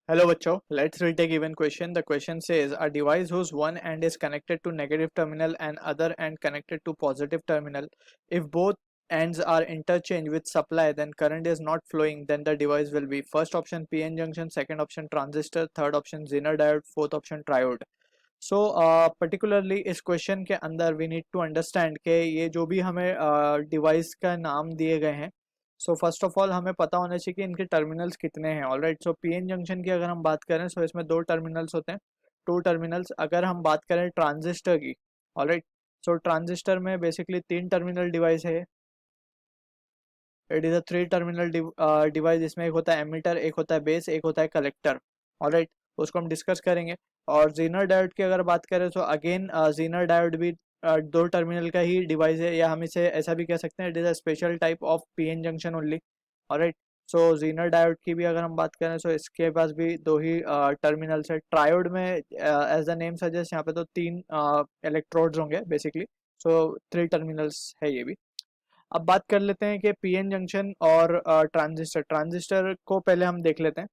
Hello bachcho, let's retake given question. The question says a device whose one end is connected to negative terminal and other end connected to positive terminal. If both ends are interchanged with supply, then current is not flowing, then the device will be first option PN junction, second option transistor, third option Zener diode, fourth option triode. So particularly इस question के अंदर we need to understand कि ये जो भी हमें device का नाम दिए गए हैं, सो फर्स्ट ऑफ ऑल हमें पता होना चाहिए कि इनके टर्मिनल्स कितने हैं. ऑलराइट, सो पीएन जंक्शन की अगर हम बात करें सो इसमें दो टर्मिनल्स होते हैं, टू टर्मिनल्स. अगर हम बात करें ट्रांजिस्टर की, ऑलराइट, सो ट्रांजिस्टर में बेसिकली तीन टर्मिनल डिवाइस है. It is a three terminal device. इसमें एक होता है एमीटर, एक होता है बेस, एक होता है कलेक्टर. ऑलराइट, उसको हम डिस्कस करेंगे. और जीनर डायोड की अगर बात करें तो अगेन जीनर डायोड भी दो टर्मिनल का ही डिवाइस है, या हम इसे ऐसा भी कह सकते हैं it is a special type of PN junction only. Alright, so Zener diode की भी अगर हम बात करें तो इसके पास भी दो ही टर्मिनल्स है. ट्रायोड में एज द नेम सजेस्ट यहाँ पे तो तीन इलेक्ट्रोड्स होंगे बेसिकली, सो थ्री टर्मिनल्स है ये भी. अब बात कर लेते हैं कि पीएन जंक्शन और ट्रांजिस्टर. ट्रांजिस्टर को पहले हम देख लेते हैं.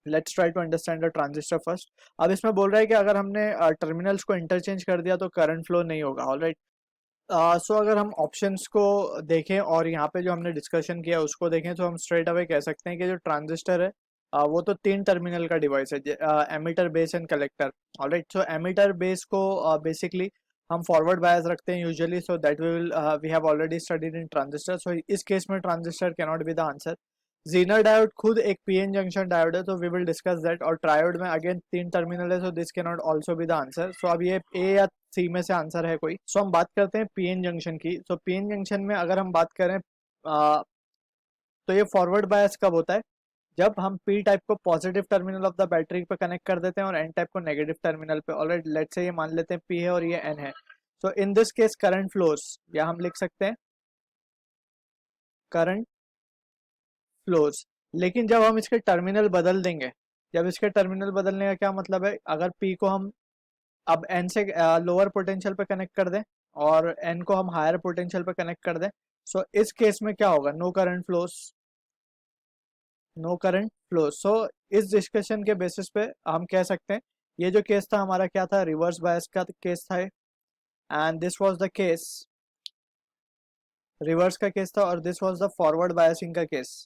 Let's try to understand the transistor first. अब इसमें बोल रहा है कि अगर हमने टर्मिनल्स को इंटरचेंज कर दिया तो करंट फ्लो नहीं होगा. ऑलराइट, सो अगर हम ऑप्शंस को देखें और यहाँ पे जो हमने डिस्कशन किया उसको देखें तो हम स्ट्रेट अवे कह सकते हैं कि जो ट्रांजिस्टर है वो तो तीन टर्मिनल का डिवाइस है, emitter base and collector. Alright, so emitter base को बेसिकली हम फॉरवर्ड बायस रखते हैं usually, so that we have already studied in transistor. So इस केस में transistor can not be the answer. Zener diode खुद एक PN junction diode है, तो वी विल डिस्कस दैट. और ट्रायोड में अगेन तीन टर्मिनल है, so this can not also be the answer. So अब ये ए या सी में से आंसर है कोई. सो हम बात करते हैं पीएन जंक्शन की. सो पीएन जंक्शन में अगर हम बात करें तो ये फॉरवर्ड बायस कब होता है? जब हम पी टाइप को positive terminal of the battery पे कनेक्ट कर देते हैं और एन टाइप को नेगेटिव टर्मिनल पे. ऑलराइट, लेट्स से ये मान लेते हैं पी है और ये एन है. So in this case current flows, या हम लिख सकते हैं करंट फ्लोज. लेकिन जब हम इसके टर्मिनल बदल देंगे, जब इसके टर्मिनल बदलने का क्या मतलब है, अगर पी को हम अब एन से लोअर पोटेंशियल पे कनेक्ट कर दें और एन को हम हायर पोटेंशियल पे कनेक्ट कर दें, सो इस केस में क्या होगा? No current flows, no current flow. So इस डिस्कशन के बेसिस पे हम कह सकते हैं ये जो केस था हमारा क्या था? रिवर्स बायस का केस था, and this was the case, reverse का केस था, और this was the forward biasing का केस.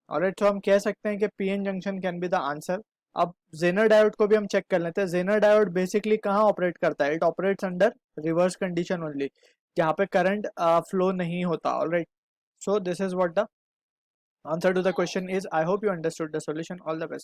ऑलराइट, तो हम कह सकते हैं कि PN junction can be the answer. अब जेनर डायोड को भी हम चेक कर लेते हैं. जेनर डायोड बेसिकली कहाँ ऑपरेट करता है? It operates under reverse condition only, जहाँ पे करंट फ्लो नहीं होता. Alright, so this is what the answer to the question is. I hope you understood the solution. All the best.